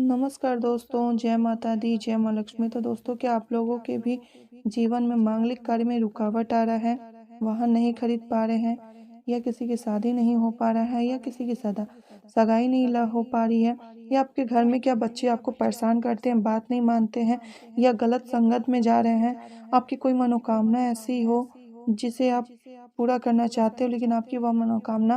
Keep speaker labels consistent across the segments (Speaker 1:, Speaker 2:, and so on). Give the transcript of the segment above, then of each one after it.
Speaker 1: नमस्कार दोस्तों, जय माता दी, जय माँ लक्ष्मी। तो दोस्तों, क्या आप लोगों के भी जीवन में मांगलिक कार्य में रुकावट आ रहा है, वाहन नहीं खरीद पा रहे हैं, या किसी की शादी नहीं हो पा रहा है, या किसी की सगाई नहीं हो पा रही है, या आपके घर में क्या बच्चे आपको परेशान करते हैं, बात नहीं मानते हैं, या गलत संगत में जा रहे हैं, आपकी कोई मनोकामना ऐसी हो जिसे आप पूरा करना चाहते हो लेकिन आपकी वह मनोकामना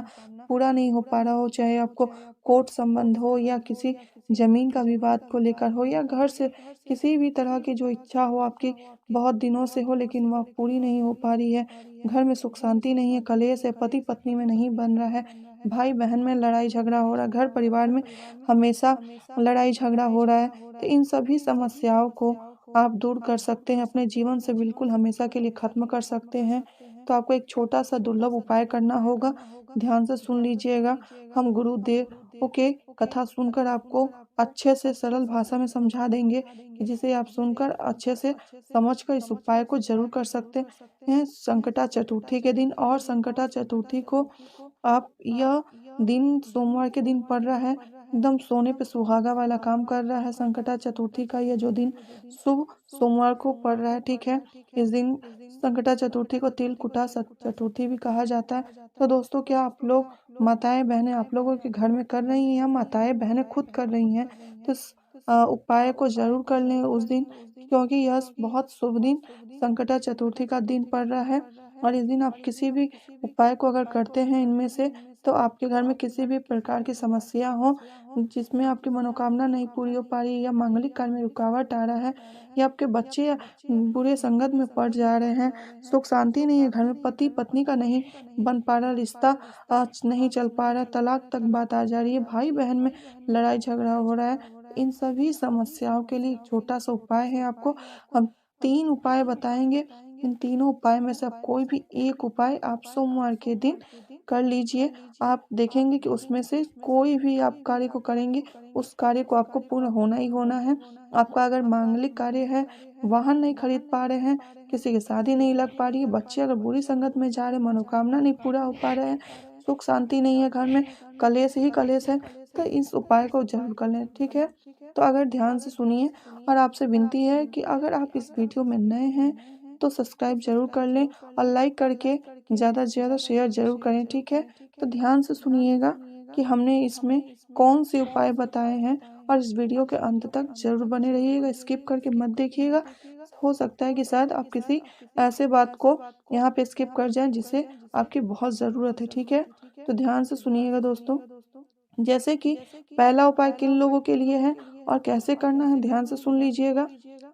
Speaker 1: पूरा नहीं हो पा रहा हो, चाहे आपको कोर्ट संबंध हो या किसी जमीन का विवाद को लेकर हो या घर से किसी भी तरह की जो इच्छा हो आपकी बहुत दिनों से हो लेकिन वह पूरी नहीं हो पा रही है। घर में सुख शांति नहीं है, कलेश है, पति पत्नी में नहीं बन रहा है, भाई बहन में लड़ाई झगड़ा हो रहा है, घर परिवार में हमेशा लड़ाई झगड़ा हो रहा है। तो इन सभी समस्याओं को आप दूर कर सकते हैं, अपने जीवन से बिल्कुल हमेशा के लिए खत्म कर सकते हैं। तो आपको एक छोटा सा दुर्लभ उपाय करना होगा, ध्यान से सुन लीजिएगा। हम गुरुदेव के कथा सुनकर आपको अच्छे से सरल भाषा में समझा देंगे कि जिसे आप सुनकर अच्छे से समझकर इस उपाय को जरूर कर सकते हैं संकटा चतुर्थी के दिन। और संकटा चतुर्थी को आप यह दिन सोमवार के दिन पड़ रहा है, एकदम सोने पे सुहागा वाला काम कर रहा है। संकटा चतुर्थी का यह जो दिन शुभ सोमवार को पड़ रहा है, ठीक है। इस दिन संकटा चतुर्थी को तिलकुटा चतुर्थी भी कहा जाता है। तो दोस्तों, क्या आप लोग माताएं बहनें आप लोगों के घर में कर रही हैं या माताएं बहनें खुद कर रही हैं? तो इस उपाय को जरूर कर लें उस दिन, क्योंकि यह बहुत शुभ दिन संकटा चतुर्थी का दिन पड़ रहा है। और इस दिन आप किसी भी उपाय को अगर करते हैं इनमें से, तो आपके घर में किसी भी प्रकार की समस्या हो जिसमें आपकी मनोकामना नहीं पूरी हो पा रही, या मांगलिक कार्य में रुकावट आ रहा है, या आपके बच्चे या बुरे संगत में पड़ जा रहे हैं, सुख शांति नहीं है घर में, पति पत्नी का नहीं बन पा रहा रिश्ता, नहीं चल पा रहा है, तलाक तक बात आ जा रही है, भाई बहन में लड़ाई झगड़ा हो रहा है, इन सभी समस्याओं के लिए एक छोटा सा उपाय है। आपको हम 3 उपाय बताएंगे। इन तीनों उपाय में से आप कोई भी एक उपाय आप सोमवार के दिन कर लीजिए। आप देखेंगे कि उसमें से कोई भी आप कार्य को करेंगे, उस कार्य को आपको पूर्ण होना ही होना है। आपका अगर मांगलिक कार्य है, वाहन नहीं खरीद पा रहे हैं, किसी की शादी नहीं लग पा रही है, बच्चे अगर बुरी संगत में जा रहे हैं, मनोकामना नहीं पूरा हो पा रहे हैं, सुख शांति नहीं है घर में, कलेश ही कलेश है, तो इस उपाय को जरूर कर लें, ठीक है। तो अगर ध्यान से सुनिए, और आपसे विनती है कि अगर आप इस वीडियो में नए हैं तो सब्सक्राइब जरूर कर लें, और लाइक करके ज़्यादा से ज़्यादा शेयर जरूर करें, ठीक है। तो ध्यान से सुनिएगा कि हमने इसमें कौन से उपाय बताए हैं, और इस वीडियो के अंत तक जरूर बने रहिएगा, स्किप करके मत देखिएगा। हो सकता है कि शायद आप किसी ऐसे बात को यहाँ पे स्किप कर जाएं जिसे आपकी बहुत ज़रूरत है, ठीक है। तो ध्यान से सुनिएगा दोस्तों। जैसे कि पहला उपाय किन लोगों के लिए है और कैसे करना है, ध्यान से सुन लीजिएगा।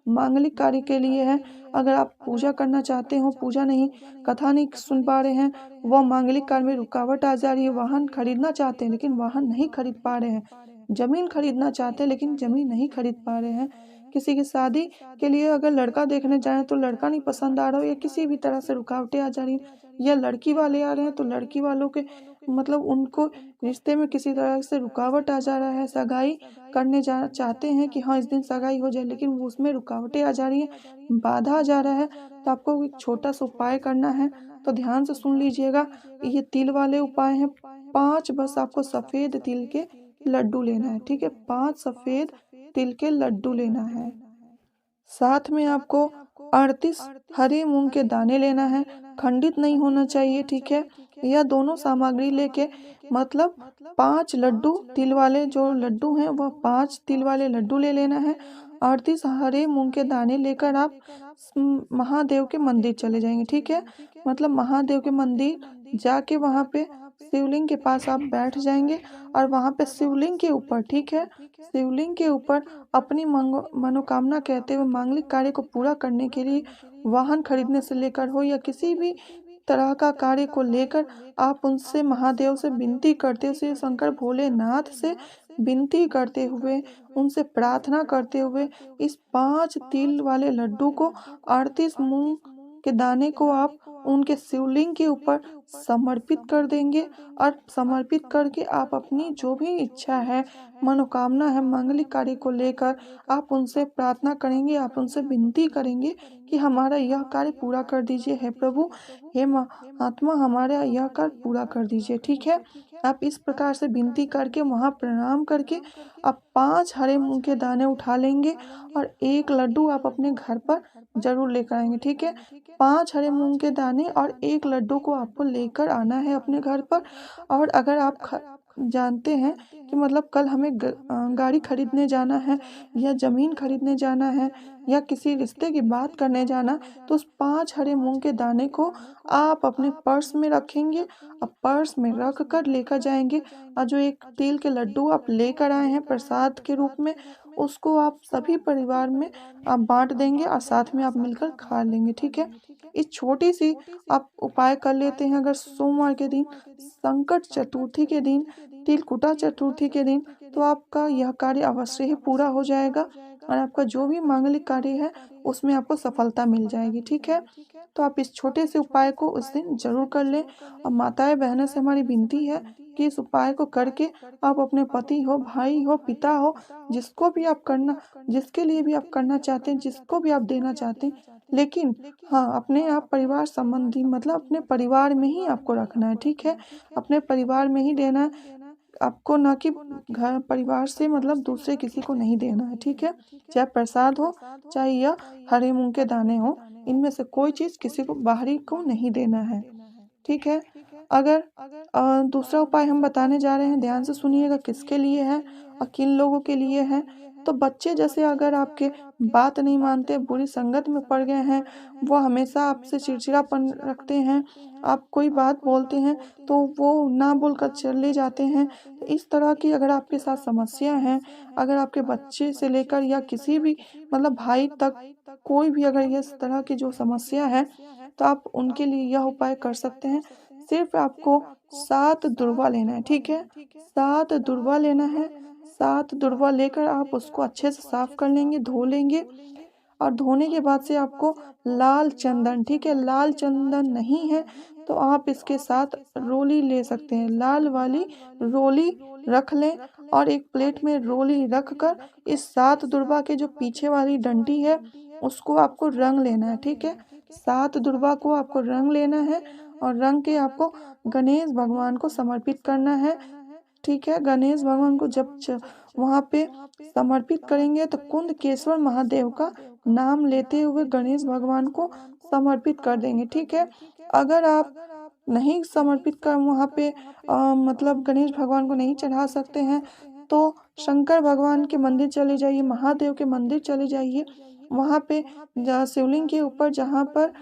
Speaker 1: मांगलिक कार्य के लिए है। अगर आप पूजा करना चाहते हो, पूजा नहीं, कथा नहीं सुन पा रहे हैं, वह मांगलिक कार्य में रुकावट आ जा रही है, वाहन खरीदना चाहते हैं लेकिन वाहन नहीं खरीद पा रहे हैं, जमीन खरीदना चाहते हैं लेकिन जमीन नहीं खरीद पा रहे हैं, किसी की शादी के लिए अगर लड़का देखने जाए तो लड़का नहीं पसंद आ रहा हो, या किसी भी तरह से रुकावटें आ जा रही हैं, या लड़की वाले आ रहे हैं तो लड़की वालों के मतलब उनको रिश्ते में किसी तरह से रुकावट आ जा रहा है, सगाई करने जा चाहते हैं कि हाँ इस दिन सगाई हो जाए, लेकिन वो उसमें रुकावटें आ जा रही हैं, बाधा आ जा रहा है। तो आपको एक छोटा सा उपाय करना है, तो ध्यान से सुन लीजिएगा। ये तिल वाले उपाय हैं। 5 बस आपको सफेद तिल के लड्डू लेना है, ठीक है। 5 सफेद तिल के लड्डू लेना है। साथ में आपको 38 हरे मूंग के दाने लेना है, खंडित नहीं होना चाहिए, ठीक है। यह दोनों सामग्री लेके मतलब 5 लड्डू तिल वाले जो लड्डू हैं वह 5 तिल वाले लड्डू ले लेना है। 38 हरे मूंग के दाने लेकर आप महादेव के मंदिर चले जाएंगे, ठीक है। मतलब महादेव के मंदिर जाके वहाँ पे शिवलिंग के पास आप बैठ जाएंगे, और वहाँ पे शिवलिंग के ऊपर, ठीक है, शिवलिंग के ऊपर अपनी मनोकामना कहते हुए मांगलिक कार्य को पूरा करने के लिए, वाहन खरीदने से लेकर हो या किसी भी तरह का कार्य को लेकर, आप उनसे महादेव से विनती करते हुए, श्री शंकर भोलेनाथ से विनती करते हुए, उनसे प्रार्थना करते हुए इस 5 तिल वाले लड्डू को, 38 मूंग के दाने को आप उनके शिवलिंग के ऊपर समर्पित कर देंगे और समर्पित करके आप अपनी जो भी इच्छा है, मनोकामना है, मांगलिक कार्य को लेकर आप उनसे प्रार्थना करेंगे, आप उनसे विनती करेंगे कि हमारा यह कार्य पूरा कर दीजिए हे प्रभु, हे महात्मा हमारा यह कार्य पूरा कर दीजिए। ठीक है, आप इस प्रकार से विनती करके वहाँ प्रणाम करके आप 5 हरे मूंग के दाने उठा लेंगे और 1 लड्डू आप अपने घर पर जरूर लेकर आएंगे। ठीक है, 5 हरे मूंग के दाने और 1 लड्डू को आपको लेकर आना है अपने घर पर। और अगर आप जानते हैं कि मतलब कल हमें गाड़ी खरीदने जाना है या ज़मीन खरीदने जाना है या किसी रिश्ते की बात करने जाना, तो उस 5 हरे मूंग के दाने को आप अपने पर्स में रखेंगे और पर्स में रख कर लेकर जाएंगे। और जो 1 तिल के लड्डू आप लेकर आए हैं प्रसाद के रूप में, उसको आप सभी परिवार में आप बांट देंगे और साथ में आप मिलकर खा लेंगे। ठीक है, इस छोटी सी आप उपाय कर लेते हैं अगर सोमवार के दिन, संकट चतुर्थी के दिन, तिलकुटा चतुर्थी के दिन, तो आपका यह कार्य अवश्य ही पूरा हो जाएगा और आपका जो भी मांगलिक कार्य है उसमें आपको सफलता मिल जाएगी। ठीक है, तो आप इस छोटे से उपाय को उस दिन जरूर कर लें। और माताएं बहनों से हमारी विनती है कि इस उपाय को करके आप अपने पति हो, भाई हो, पिता हो, जिसको भी आप करना, जिसके लिए भी आप करना चाहते हैं, जिसको भी आप देना चाहते हैं, लेकिन हाँ, अपने आप परिवार संबंधी मतलब अपने परिवार में ही आपको रखना है। ठीक है, अपने परिवार में ही देना है आपको, ना कि घर परिवार से मतलब दूसरे किसी को नहीं देना है। ठीक है, चाहे प्रसाद हो, चाहे यह हरे मूंग के दाने हो, इनमें से कोई चीज़ किसी को बाहरी को नहीं देना है। ठीक है, अगर दूसरा उपाय हम बताने जा रहे हैं, ध्यान से सुनिएगा किसके लिए है और किन लोगों के लिए है। तो बच्चे जैसे अगर आपके बात नहीं मानते, बुरी संगत में पड़ गए हैं, वो हमेशा आपसे चिड़चिड़ापन रखते हैं, आप कोई बात बोलते हैं तो वो ना बोलकर चले जाते हैं, तो इस तरह की अगर आपके साथ समस्या है, अगर आपके बच्चे से लेकर या किसी भी मतलब भाई तक कोई भी अगर इस तरह की जो समस्या है, तो आप उनके लिए यह उपाय कर सकते हैं। सिर्फ आपको 7 दुर्वा लेना है। ठीक है, 7 दुर्वा लेना है। 7 दुर्वा लेकर आप उसको अच्छे से साफ कर लेंगे, धो लेंगे और धोने के बाद से आपको लाल चंदन, ठीक है, लाल चंदन नहीं है तो आप इसके साथ रोली ले सकते हैं, लाल वाली रोली रख लें और एक प्लेट में रोली रख कर इस 7 दुर्वा के जो पीछे वाली डंडी है उसको आपको रंग लेना है। ठीक है, 7 दुर्वा को आपको रंग लेना है और रंग के आपको गणेश भगवान को समर्पित करना है। ठीक है, गणेश भगवान को जब वहाँ पे समर्पित करेंगे तो कुंदकेश्वर महादेव का नाम लेते हुए गणेश भगवान को समर्पित कर देंगे। ठीक है, अगर आप नहीं समर्पित कर वहाँ पे मतलब गणेश भगवान को नहीं चढ़ा सकते हैं तो शंकर भगवान के मंदिर चले जाइए, महादेव के मंदिर चले जाइए, वहाँ पे शिवलिंग के ऊपर जहाँ पर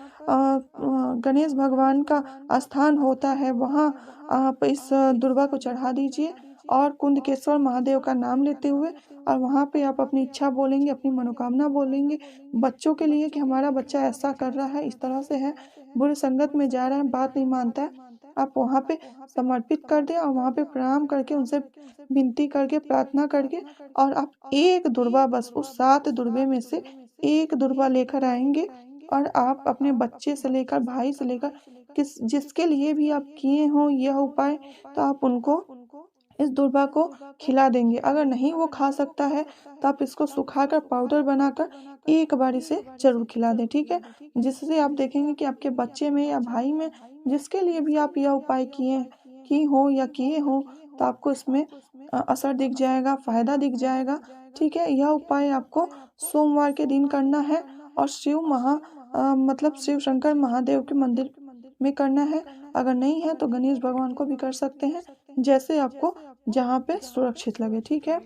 Speaker 1: गणेश भगवान का स्थान होता है वहाँ आप इस दुर्वा को चढ़ा दीजिए और कुंदकेश्वर महादेव का नाम लेते हुए और वहाँ पे आप अपनी इच्छा बोलेंगे, अपनी मनोकामना बोलेंगे बच्चों के लिए कि हमारा बच्चा ऐसा कर रहा है, इस तरह से है, बुरी संगत में जा रहा है, बात नहीं मानता है, आप वहाँ पे समर्पित कर दें और वहाँ पे प्रणाम करके उनसे विनती करके प्रार्थना करके और आप एक दुर्वा, बस उस 7 दुर्वे में से एक दुर्वा लेकर आएंगे और आप अपने बच्चे से लेकर, भाई से लेकर, जिसके लिए भी आप किए हों यह उपाय, तो आप उनको इस दूर्वा को खिला देंगे। अगर नहीं वो खा सकता है तो आप इसको सुखाकर पाउडर बनाकर एक बार इसे जरूर खिला दें। ठीक है, जिससे आप देखेंगे कि आपके बच्चे में या भाई में जिसके लिए भी आप यह उपाय की हो या किए हो तो आपको इसमें असर दिख जाएगा, फायदा दिख जाएगा। ठीक है, यह उपाय आपको सोमवार के दिन करना है और मतलब शिव शंकर महादेव के मंदिर में करना है। अगर नहीं है तो गणेश भगवान को भी कर सकते हैं, जैसे आपको जहाँ पे सुरक्षित लगे। ठीक है,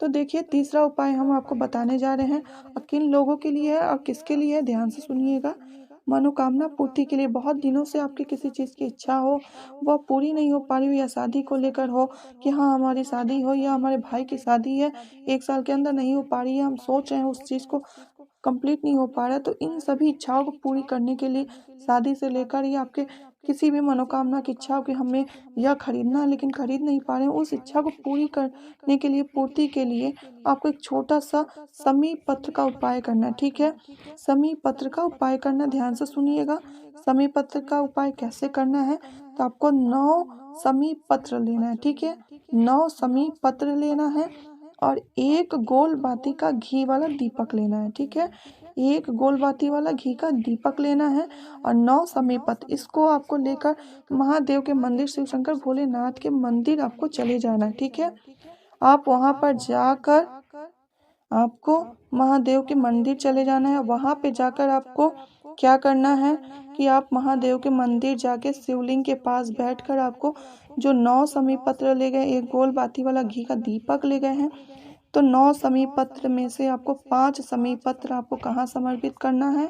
Speaker 1: तो देखिए तीसरा उपाय हम आपको बताने जा रहे हैं और किन लोगों के लिए है और किसके लिए है, ध्यान से सुनिएगा। मनोकामना पूर्ति के लिए, बहुत दिनों से आपकी किसी चीज़ की इच्छा हो वह पूरी नहीं हो पा रही हो या शादी को लेकर हो कि हाँ हमारी शादी हो या हमारे भाई की शादी है 1 साल के अंदर नहीं हो पा रही है, हम सोच रहे हैं उस चीज़ को कंप्लीट नहीं हो पा रहा है, तो इन सभी इच्छाओं को पूरी करने के लिए शादी से लेकर या आपके किसी भी मनोकामना की इच्छा हो कि हमें यह खरीदना है लेकिन खरीद नहीं पा रहे हैं, उस इच्छा को पूरी करने के लिए, पूर्ति के लिए आपको एक छोटा सा समी पत्र का उपाय करना है। ठीक है, समी पत्र का उपाय करना, ध्यान से सुनिएगा। समी पत्र का उपाय कैसे करना है, तो आपको 9 समी पत्र लेना है। ठीक है, 9 समी पत्र लेना है और एक गोल बाती का घी वाला दीपक लेना है। ठीक है, एक गोल बाती वाला घी का दीपक लेना है और 9 समी पत्र, इसको आपको लेकर महादेव के मंदिर, शिव शंकर भोलेनाथ के मंदिर आपको चले जाना है। ठीक है, आप वहां पर जाकर आपको महादेव के मंदिर चले जाना है। वहां पे जाकर आपको क्या करना है कि आप महादेव के मंदिर जाके शिवलिंग के पास बैठकर आपको जो 9 समी पत्र ले गए, एक गोल बाती वाला घी का दीपक ले गए हैं, तो 9 समी पत्र में से आपको 5 समी पत्र आपको कहाँ समर्पित करना है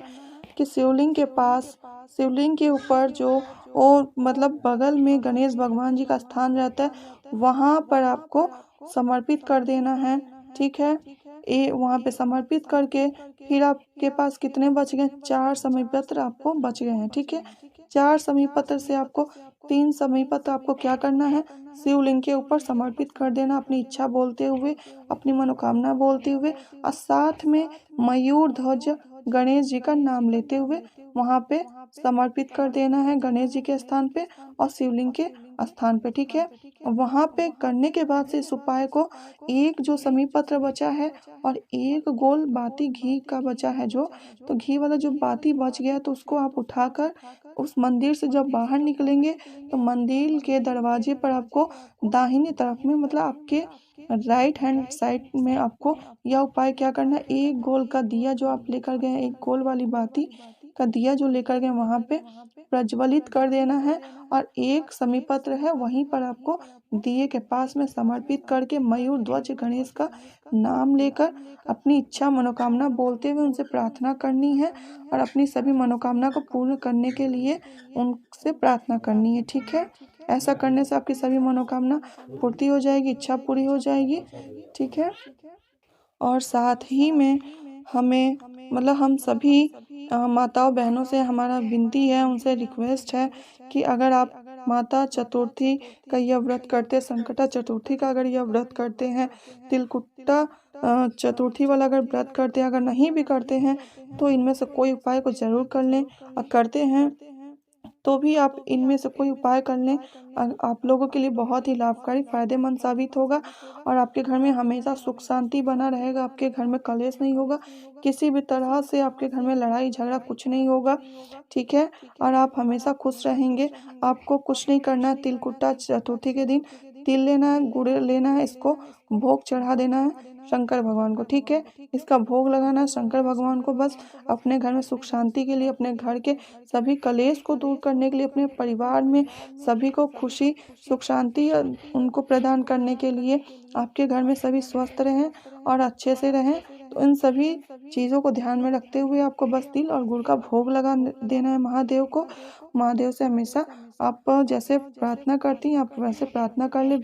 Speaker 1: कि शिवलिंग के पास, शिवलिंग के ऊपर जो और मतलब बगल में गणेश भगवान जी का स्थान रहता है, वहां पर आपको समर्पित कर देना है। ठीक है, वहां पे समर्पित करके फिर आपके पास कितने बच गए, 4 समी पत्र आपको बच गए हैं। ठीक है, 4 समी पत्र से आपको 3 समी पत्र आपको क्या करना है, शिवलिंग के ऊपर समर्पित कर देना, अपनी इच्छा बोलते हुए, अपनी मनोकामना बोलते हुए और साथ में मयूर ध्वज गणेश जी का नाम लेते हुए वहां पे समर्पित कर देना है, गणेश जी के स्थान पे और शिवलिंग के स्थान पे। ठीक है, वहां पे करने के बाद से इस उपाय को, एक जो समी पत्र बचा है और एक गोल बाती घी का बचा है, जो तो घी वाला जो बाती बच गया तो उसको आप उठाकर उस मंदिर से जब बाहर निकलेंगे तो मंदिर के दरवाजे पर आपको दाहिनी तरफ में, मतलब आपके राइट हैंड साइड में आपको यह उपाय क्या करना है, एक गोल का दिया जो आप लेकर गए, एक गोल वाली बाती का दिया जो लेकर गए वहां पे प्रज्वलित कर देना है और एक समीपत्र है वहीं पर आपको दिए के पास में समर्पित करके मयूर ध्वज गणेश का नाम लेकर अपनी इच्छा मनोकामना बोलते हुए उनसे प्रार्थना करनी है और अपनी सभी मनोकामना को पूर्ण करने के लिए उनसे प्रार्थना करनी है। ठीक है, ऐसा करने से आपकी सभी मनोकामना पूर्ति हो जाएगी, इच्छा पूरी हो जाएगी। ठीक है, और साथ ही में हमें, मतलब हम सभी माताओं बहनों से हमारा विनती है, उनसे रिक्वेस्ट है कि अगर आप माता चतुर्थी का यह व्रत करते, संकटा चतुर्थी का अगर यह व्रत करते हैं, तिलकुट्टा चतुर्थी वाला अगर व्रत करते हैं, अगर नहीं भी करते हैं तो इनमें से कोई उपाय को जरूर कर लें, और करते हैं तो भी आप इनमें से कोई उपाय कर लें, आप लोगों के लिए बहुत ही लाभकारी, फायदेमंद साबित होगा और आपके घर में हमेशा सुख शांति बना रहेगा, आपके घर में कलेश नहीं होगा, किसी भी तरह से आपके घर में लड़ाई झगड़ा कुछ नहीं होगा। ठीक है, और आप हमेशा खुश रहेंगे। आपको कुछ नहीं करना है, तिलकुट्टा चतुर्थी के दिन तिल लेना है, गुड़ लेना है, इसको भोग चढ़ा देना है शंकर भगवान को। ठीक है, इसका भोग लगाना है शंकर भगवान को, बस अपने घर में सुख शांति के लिए, अपने घर के सभी कलेश को दूर करने के लिए, अपने परिवार में सभी को खुशी सुख शांति उनको प्रदान करने के लिए, आपके घर में सभी स्वस्थ रहें और अच्छे से रहें। तो इन सभी चीज़ों को ध्यान में रखते हुए आपको बस तिल और गुड़ का भोग लगा देना है महादेव को। महादेव से हमेशा आप जैसे प्रार्थना करती हैं आप वैसे प्रार्थना कर ले,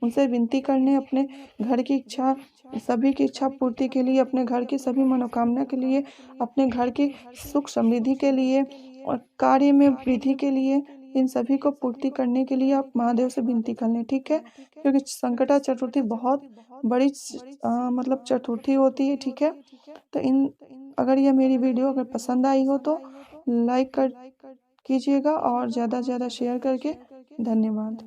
Speaker 1: उनसे विनती करने अपने घर की इच्छा, सभी की इच्छा पूर्ति के लिए, अपने घर की सभी मनोकामना के लिए, अपने घर की सुख समृद्धि के लिए और कार्य में वृद्धि के लिए, इन सभी को पूर्ति करने के लिए आप महादेव से विनती कर लें। ठीक है, क्योंकि संकटा चतुर्थी बहुत बड़ी मतलब चतुर्थी होती है। ठीक है, तो अगर यह मेरी वीडियो अगर पसंद आई हो तो लाइक कर कीजिएगा और ज़्यादा से ज़्यादा शेयर करके। धन्यवाद।